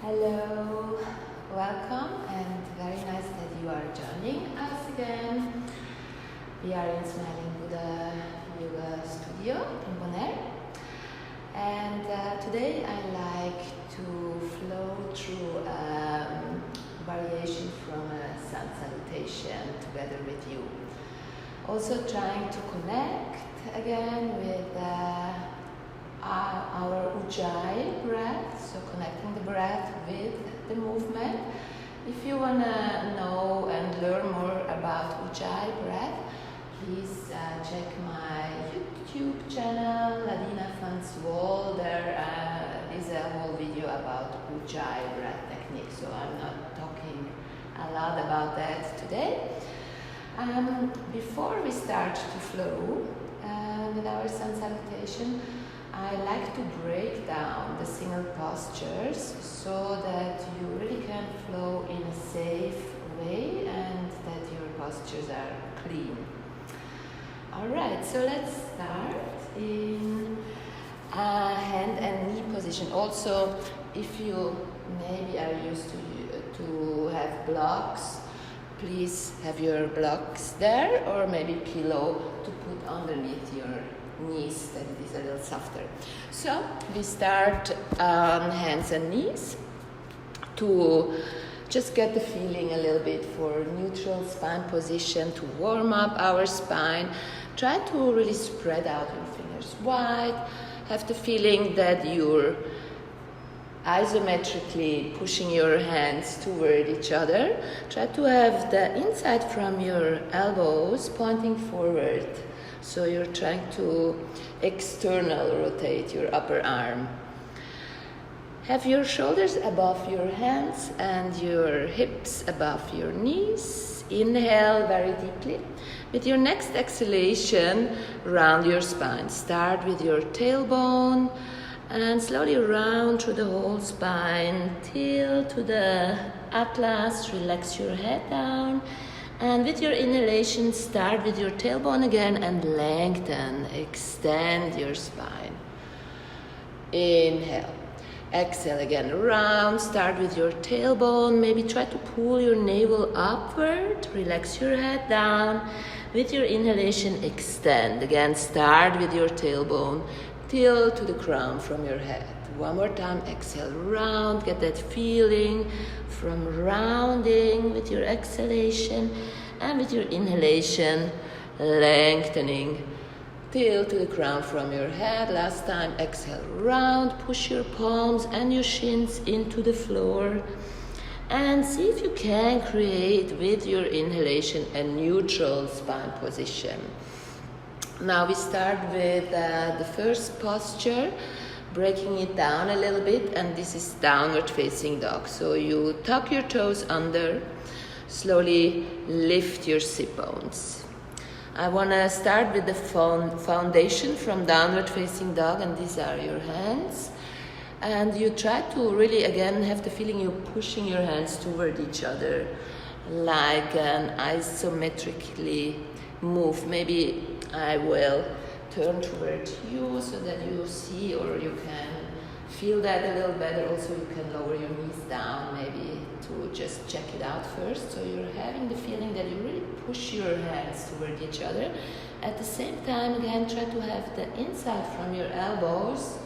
Hello, welcome, and very nice that you are joining us again. We are in Smiling Buddha Yoga Studio in Bonaire, and today I like to flow through a variation from a sun salutation together with you. Also trying to connect again with our Ujjayi breath, so connecting the breath with the movement. If you want to know and learn more about Ujjayi breath, please check my YouTube channel, Ladina Wall. There is a whole video about Ujjayi breath technique, so I'm not talking a lot about that today. Before we start to flow with our sun salutation, I like to break down the single postures so that you really can flow in a safe way and that your postures are clean. Alright, so let's start in a hand and knee position. Also, if you maybe are used to have blocks, please have your blocks there, or maybe pillow to put underneath your knees, that it is a little softer. So we start on hands and knees to just get the feeling a little bit for neutral spine position, to warm up our spine. Try to really spread out your fingers wide. Have the feeling that you're isometrically pushing your hands toward each other. Try to have the inside from your elbows pointing forward. So you're trying to external rotate your upper arm. Have your shoulders above your hands and your hips above your knees. Inhale very deeply. With your next exhalation, round your spine. Start with your tailbone and slowly round through the whole spine till to the atlas. Relax your head down. And with your inhalation, start with your tailbone again and lengthen, extend your spine. Inhale. Exhale again, round. Start with your tailbone. Maybe try to pull your navel upward. Relax your head down. With your inhalation, extend. Again, start with your tailbone till to the crown from your head. One more time, exhale, round. Get that feeling from rounding with your exhalation, and with your inhalation, lengthening till to the crown from your head. Last time, exhale, round. Push your palms and your shins into the floor, and see if you can create with your inhalation a neutral spine position. Now we start with the first posture, breaking it down a little bit, and this is downward facing dog. So you tuck your toes under, slowly lift your sit bones. I want to start with the foundation from downward facing dog, and these are your hands. And you try to really again have the feeling you're pushing your hands toward each other, like an isometrically move. Maybe I will turn toward you so that you see, or you can feel that a little better. Also, you can lower your knees down, maybe to just check it out first. So you're having the feeling that you really push your hands toward each other. At the same time, again, try to have the inside from your elbows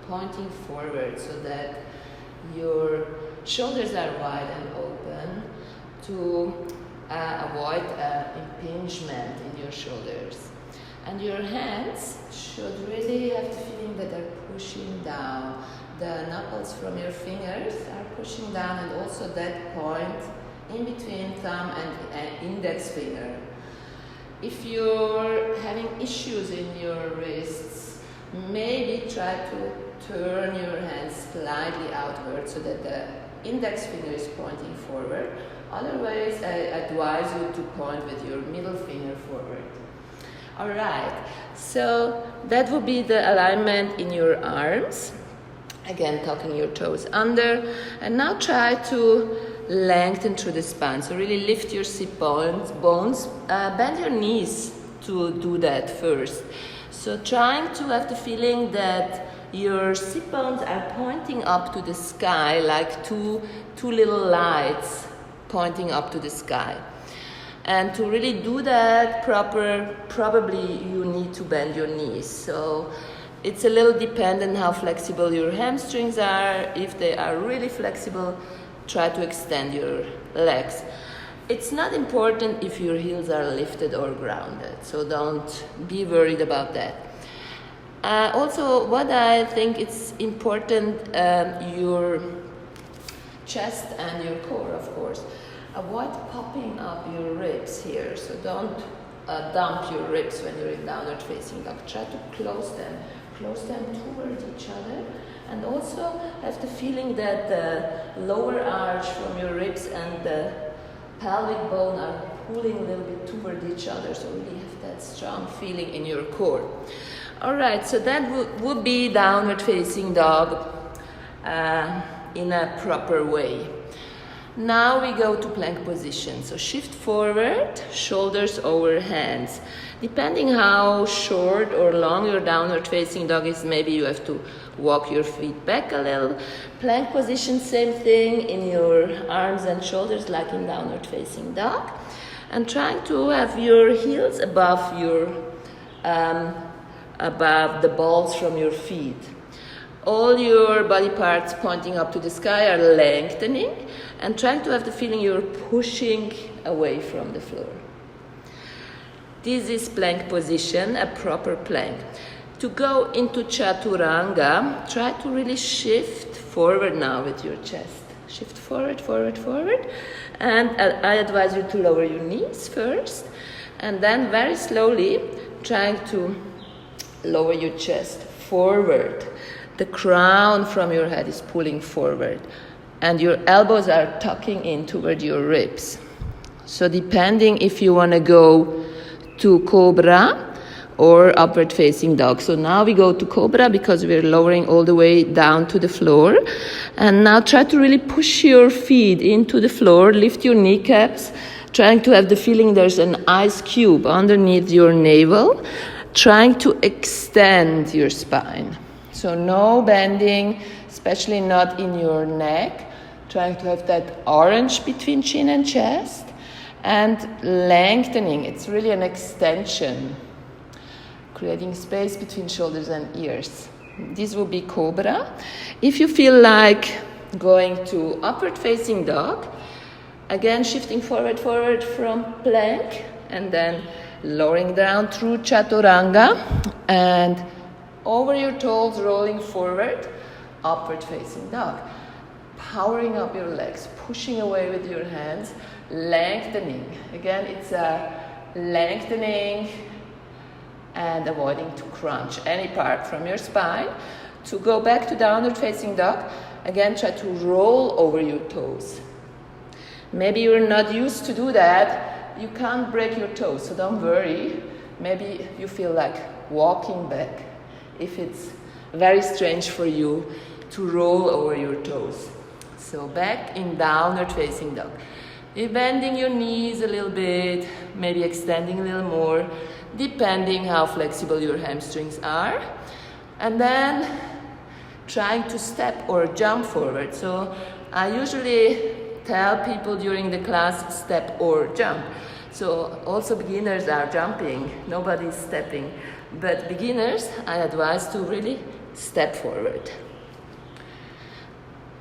pointing forward so that your shoulders are wide and open to avoid impingement in your shoulders. And your hands should really have the feeling that they're pushing down. The knuckles from your fingers are pushing down, and also that point in between thumb and index finger. If you're having issues in your wrists, maybe try to turn your hands slightly outward so that the index finger is pointing forward. Otherwise, I advise you to point with your middle finger forward. Alright, so that would be the alignment in your arms. Again, tucking your toes under. And now try to lengthen through the spine. So really lift your sit bones. Bend your knees to do that first. So trying to have the feeling that your sit bones are pointing up to the sky like two little lights pointing up to the sky. And to really do that probably you need to bend your knees. So it's a little dependent how flexible your hamstrings are. If they are really flexible, try to extend your legs. It's not important if your heels are lifted or grounded, so don't be worried about that. Also, what I think it's important, your chest and your core, of course. Avoid popping up your ribs here, so don't dump your ribs when you're in downward facing dog. Try to close them towards each other, and also have the feeling that the lower arch from your ribs and the pelvic bone are pulling a little bit toward each other, so really have that strong feeling in your core. All right, so that would be downward facing dog in a proper way. Now we go to plank position. So shift forward, shoulders over hands. Depending how short or long your downward facing dog is, maybe you have to walk your feet back a little. Plank position, same thing in your arms and shoulders like in downward facing dog. And trying to have your heels above the balls from your feet. All your body parts pointing up to the sky are lengthening, and trying to have the feeling you're pushing away from the floor. This is plank position, a proper plank. To go into chaturanga, try to really shift forward now with your chest. Shift forward, forward, forward. And I advise you to lower your knees first, and then very slowly trying to lower your chest forward. The crown from your head is pulling forward, and your elbows are tucking in toward your ribs. So depending if you want to go to cobra or upward facing dog. So now we go to cobra because we're lowering all the way down to the floor. And now try to really push your feet into the floor, lift your kneecaps, trying to have the feeling there's an ice cube underneath your navel, trying to extend your spine. So no bending, especially not in your neck. Trying to have that orange between chin and chest. And lengthening, it's really an extension. Creating space between shoulders and ears. This will be cobra. If you feel like going to upward facing dog, again shifting forward from plank, and then lowering down through chaturanga, and over your toes, rolling forward, upward facing dog. Powering up your legs, pushing away with your hands, lengthening. Again, it's a lengthening and avoiding to crunch any part from your spine. To go back to downward facing dog, again, try to roll over your toes. Maybe you're not used to do that. You can't break your toes, so don't worry. Maybe you feel like walking back if it's very strange for you to roll over your toes. So back in downward facing dog. You're bending your knees a little bit, maybe extending a little more, depending how flexible your hamstrings are. And then trying to step or jump forward. So I usually tell people during the class, step or jump. So also beginners are jumping, nobody's stepping. But beginners, I advise to really step forward.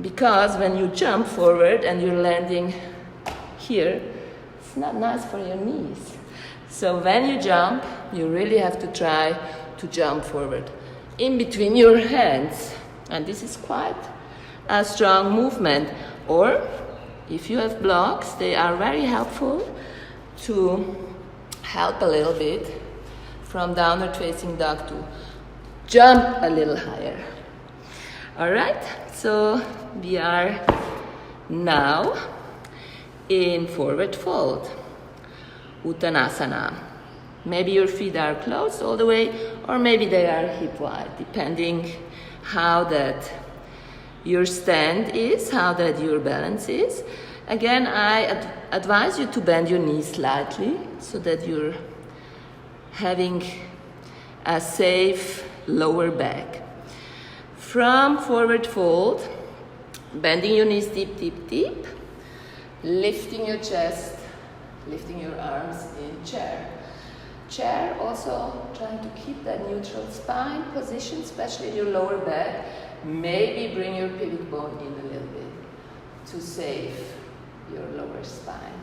Because when you jump forward and you're landing here, it's not nice for your knees. So when you jump, you really have to try to jump forward in between your hands. And this is quite a strong movement. Or if you have blocks, they are very helpful to help a little bit from downward facing dog to jump a little higher. All right, so we are now in forward fold, Uttanasana. Maybe your feet are closed all the way, or maybe they are hip wide, depending how that your stand is, how that your balance is. Again, I advise you to bend your knees slightly so that you're having a safe lower back. From forward fold, bending your knees deep, deep, deep, lifting your chest, lifting your arms in chair. Chair, also trying to keep that neutral spine position, especially in your lower back. Maybe bring your pivot bone in a little bit to save your lower spine,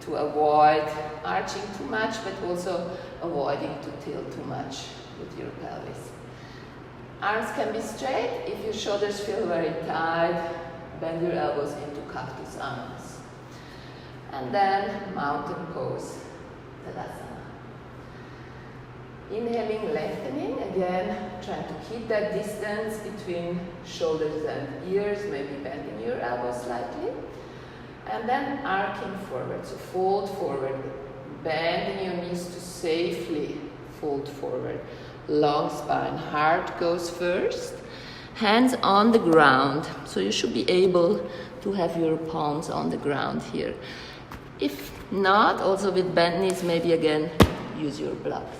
to avoid arching too much, but also avoiding to tilt too much with your pelvis. Arms can be straight. If your shoulders feel very tight, bend your elbows into cactus arms. And then mountain pose, Tadasana. Inhaling, lengthening, again, trying to keep that distance between shoulders and ears, maybe bending your elbows slightly. And then arcing forward, so fold forward, bending your knees to safely fold forward. Long spine, heart goes first, hands on the ground, so you should be able to have your palms on the ground here. If not, also with bent knees, maybe again use your blocks.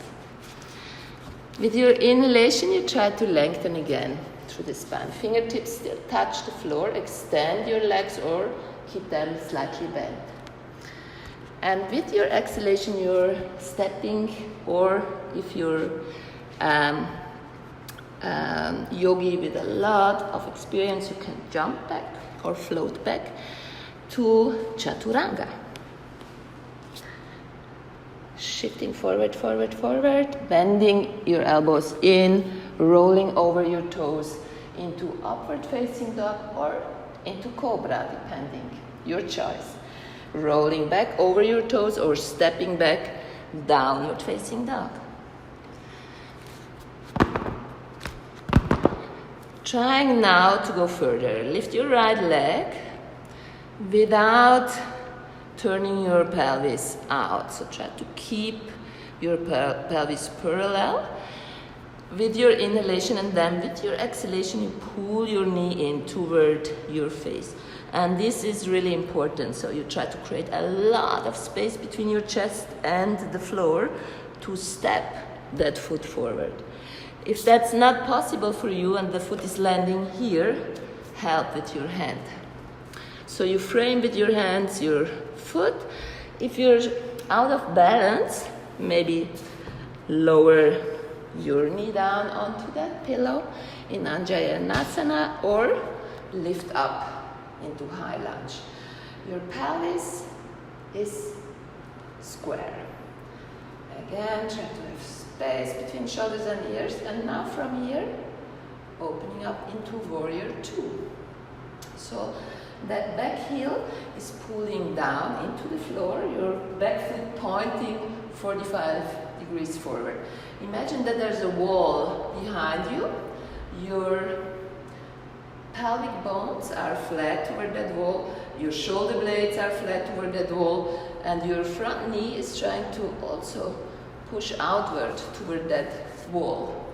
With your inhalation, you try to lengthen again through the spine. Fingertips still touch the floor, extend your legs or keep them slightly bent. And with your exhalation, you're stepping, or if you're yogi with a lot of experience, you can jump back or float back to Chaturanga. Shifting forward, forward, forward, bending your elbows in, rolling over your toes into upward facing dog or into cobra, depending, your choice. Rolling back over your toes or stepping back, downward facing dog. Trying now to go further. Lift your right leg without turning your pelvis out. So try to keep your pelvis parallel with your inhalation, and then with your exhalation you pull your knee in toward your face. And this is really important. So you try to create a lot of space between your chest and the floor to step that foot forward. If that's not possible for you and the foot is landing here, help with your hand. So you frame with your hands your foot. If you're out of balance, maybe lower your knee down onto that pillow in Anjayanasana or lift up into high lunge. Your pelvis is square. Again, try to have space between shoulders and ears, and now from here, opening up into warrior two. So that back heel is pulling down into the floor, your back foot pointing 45 degrees forward. Imagine that there's a wall behind you. Your pelvic bones are flat toward that wall, your shoulder blades are flat toward that wall, and your front knee is trying to also push outward toward that wall.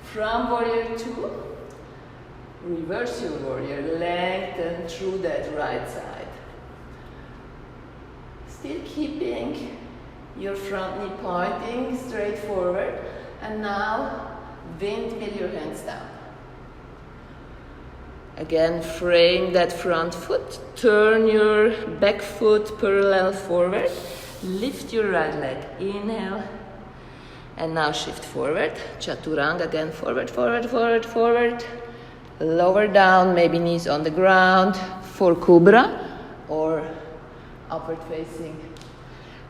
From warrior two, reverse your warrior, lengthen through that right side. Still keeping your front knee pointing straight forward, and now windmill your hands down. Again, frame that front foot, turn your back foot parallel forward, lift your right leg, inhale, and now shift forward. Chaturanga, again, forward, forward, forward, forward. Lower down, maybe knees on the ground for Cobra, or upward facing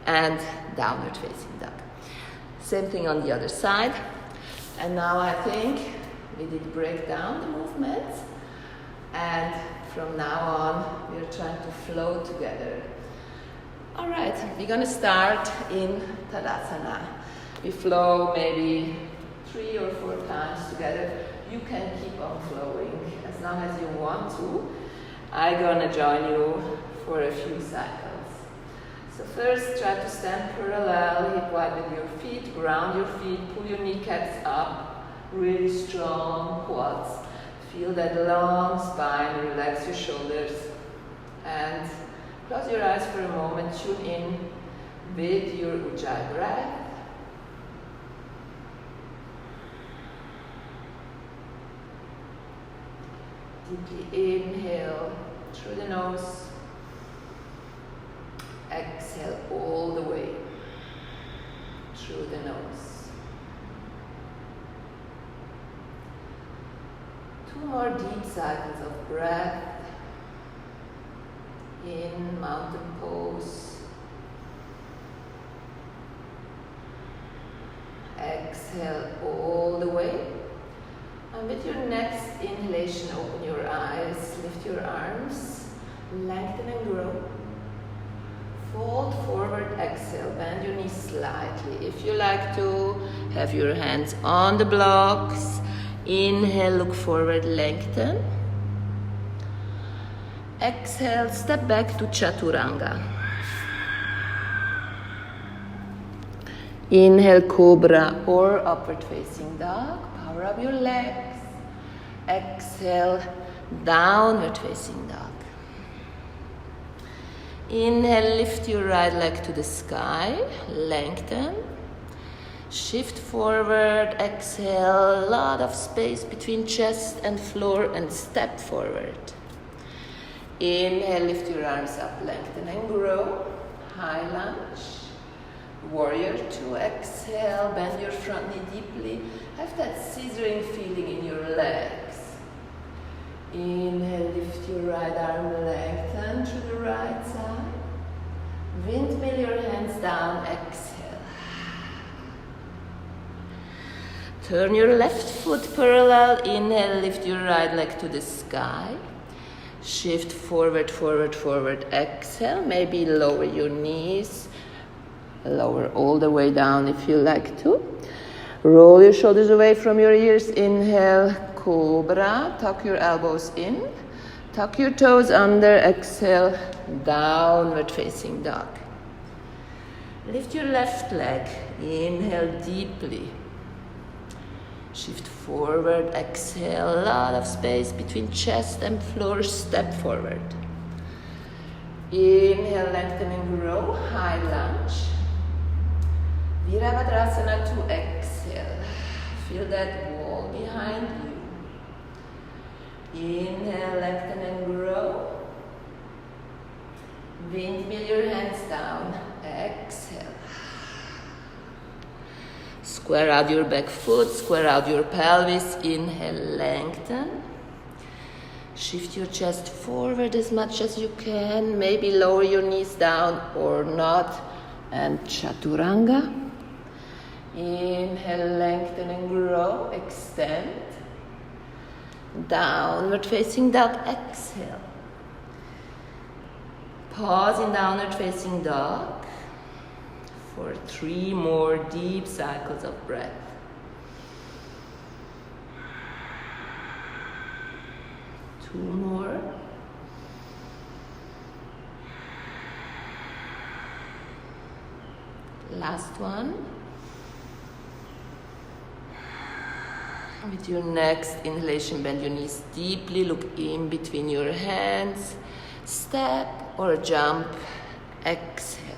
and downward facing dog. Same thing on the other side. And now I think we did break down the movements, and from now on we're trying to flow together. All right, we're gonna start in Tadasana. We flow maybe 3 or 4 times together. You can keep on flowing as long as you want to. I'm gonna join you for a few cycles. So first, try to stand parallel, hip wide with your feet, ground your feet, pull your kneecaps up, really strong quads. Feel that long spine, relax your shoulders, and close your eyes for a moment, tune in with your Ujjayi breath. Deeply inhale through the nose. Exhale all the way through the nose. 2 more deep cycles of breath. In mountain pose. Exhale all the way. And with your next inhalation, open your eyes, lift your arms, lengthen and grow. Fold forward, exhale, bend your knees slightly. If you like to, have your hands on the blocks. Inhale, look forward, lengthen. Exhale, step back to Chaturanga. Inhale, Cobra or Upward Facing Dog. Power up your legs. Exhale, Downward Facing Dog. Inhale, lift your right leg to the sky. Lengthen. Shift forward. Exhale, a lot of space between chest and floor and step forward. Inhale, lift your arms up, lengthen and grow. High lunge. Warrior 2, exhale, bend your front knee deeply. Have that scissoring feeling in your legs. Inhale, lift your right arm, lengthen through the right side. Windmill your hands down, exhale. Turn your left foot parallel. Inhale, lift your right leg to the sky. Shift forward, forward, forward, exhale. Maybe lower your knees. Lower all the way down if you like to. Roll your shoulders away from your ears. Inhale, Cobra. Tuck your elbows in. Tuck your toes under. Exhale, Downward Facing Dog. Lift your left leg. Inhale deeply. Shift forward. Exhale, a lot of space between chest and floor. Step forward. Inhale, lengthen and grow. High lunge. Virabhadrasana 2, exhale. Feel that wall behind you. Inhale, lengthen and grow. Windmill your hands down. Exhale. Square out your back foot, square out your pelvis. Inhale, lengthen. Shift your chest forward as much as you can. Maybe lower your knees down or not. And Chaturanga. Inhale, lengthen and grow, extend. Downward Facing Dog, exhale. Pause in Downward Facing Dog for 3 more deep cycles of breath. Two more. Last one. With your next inhalation, bend your knees deeply, look in between your hands, step or jump, exhale.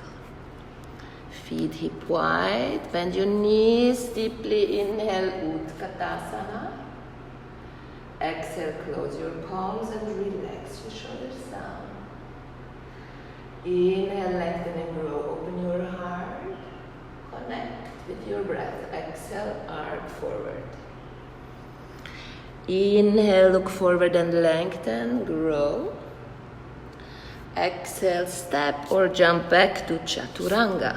Feet hip wide, bend your knees deeply, inhale, Utkatasana. Exhale, close your palms and relax your shoulders down. Inhale, lengthen and grow, open your heart, connect with your breath. Exhale, arc forward. Inhale, look forward and lengthen, grow. Exhale, step or jump back to Chaturanga.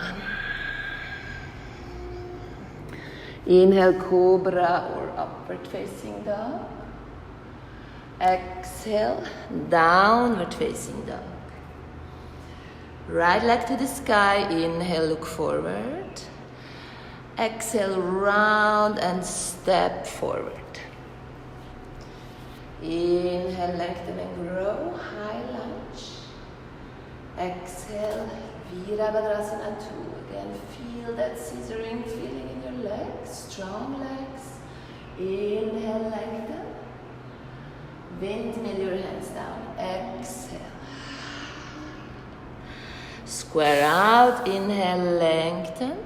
Inhale, Cobra or Upward Facing Dog. Exhale, Downward Facing Dog. Right leg to the sky. Inhale, look forward. Exhale, round and step forward. Inhale, lengthen and grow, high lunge. Exhale, Virabhadrasana 2. Again, feel that scissoring feeling in your legs, strong legs. Inhale, lengthen. Windmill your hands down. Exhale. Square out, inhale, lengthen.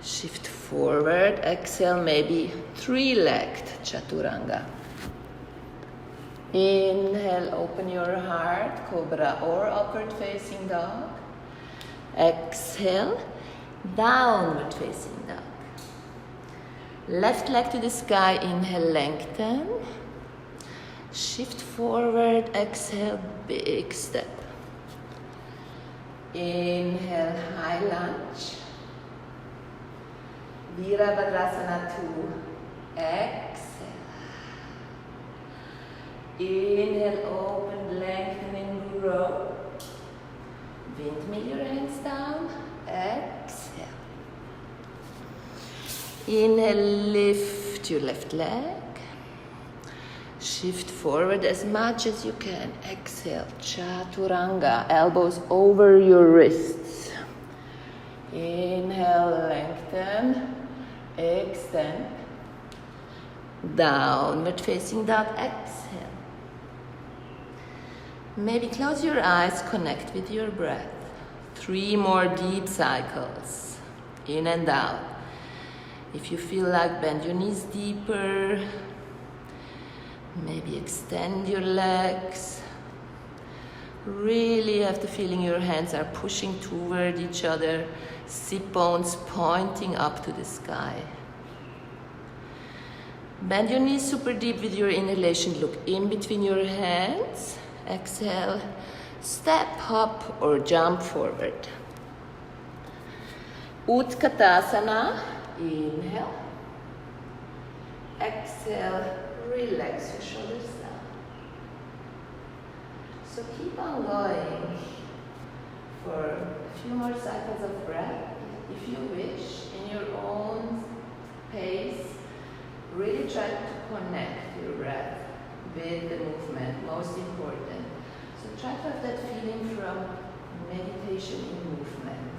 Shift forward, exhale, maybe 3-legged Chaturanga. Inhale, open your heart, cobra or upward facing dog. Exhale, downward facing dog. Left leg to the sky, inhale, lengthen. Shift forward, exhale, big step. Inhale, high lunge. Virabhadrasana 2. Exhale. Inhale, open, lengthening, grow. Windmill your hands down. Exhale. Inhale, lift your left leg. Shift forward as much as you can. Exhale, chaturanga, elbows over your wrists. Inhale, lengthen, extend. Downward facing dog, exhale. Maybe close your eyes, connect with your breath. 3 more deep cycles, in and out. If you feel like, bend your knees deeper. Maybe extend your legs. Really have the feeling your hands are pushing toward each other, sit bones pointing up to the sky. Bend your knees super deep with your inhalation. Look in between your hands. Exhale, step, hop or jump forward. Utkatasana, inhale. Exhale, relax your shoulders down. So keep on going for a few more cycles of breath. If you wish, in your own pace, really try to connect your breath with the movement, most important. So try to have that feeling from meditation in movement.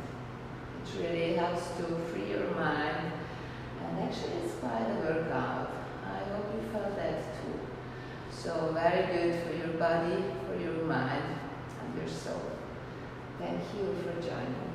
It really helps to free your mind, and actually it's quite a workout. I hope you felt that too. So very good for your body, for your mind, and your soul. Thank you for joining.